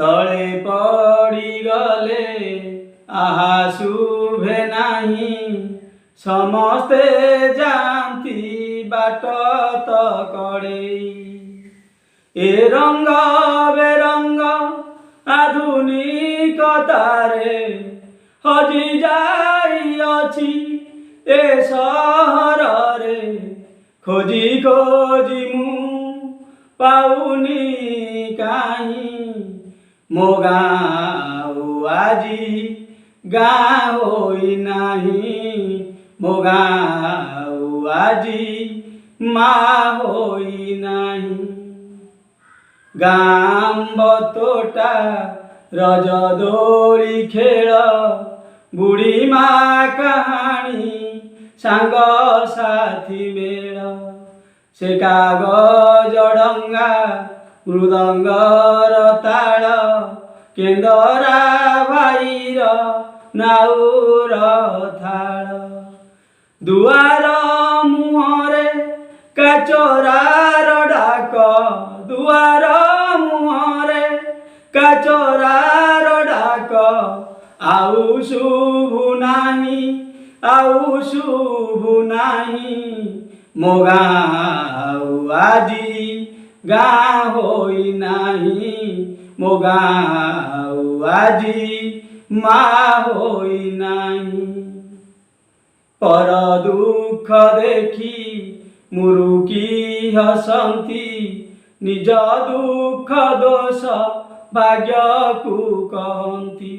तले पड़ी गले आहा शुभे नाही समस्ते जाती बाट तकड़े ए रंग बेरंग आधुनिकतारे हजि जाइअछि ए सहर रे खोजी खोजी मु पाउनी काहीं मो गाँव आजी गाँ होई नाही मो गाँव आजी माँ होई नाही गाँव तोटा रज दोली खेल बुढ़ी माँ कहानी सांग साथी मेल से कागज डंगा मृदंगर ताल केंदरा भाईर नाउर थाल दुआर मुहरे काचरार डाक दुआर मुहरे काचरार डाक आउ शुभु नाही आउ शुभु नाही मो गाँव आजी गाँ होई नाही मो गाँव आजी माँ होई नाही पर दुख देखी मुरुकी हसंती निज दुख दोष भाग्य को कहती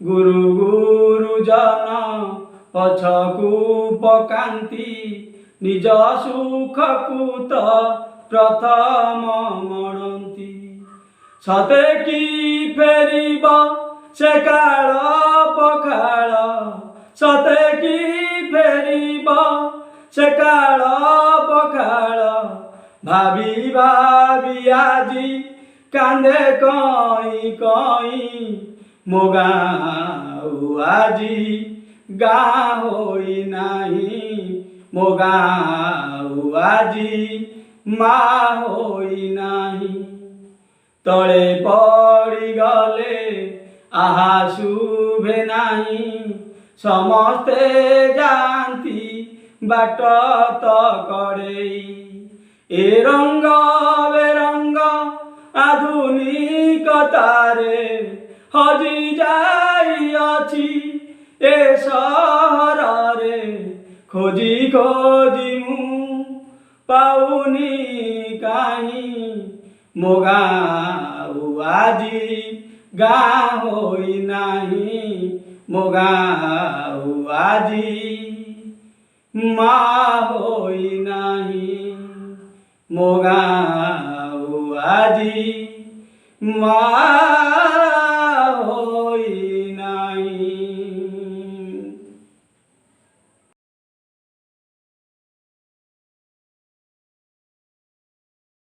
गुरु गुरुजन पछकू पकांती निज सुख को तो प्रथम मणती सते कि फेरिब से काल पखाल सते कि फेरिब से काल पखाल भाभी भाभी आजी कांदे कई कई मो गाँव आजी गाँ होई नाही मो गाँव आजी माँ होई नाही तले पड़ी गले आहा शुभे नाही समस्ते जाती बाट तकड़े ए रंग बेरंग आधुनिकतारे हजि जाइअछि ए सहर रे खोजी खोजी मु पाउनी काहीं मो गाँव आजी गाँ होई नाही मो गाँव आजी माँ होई नाही मो गाँव आजी माँ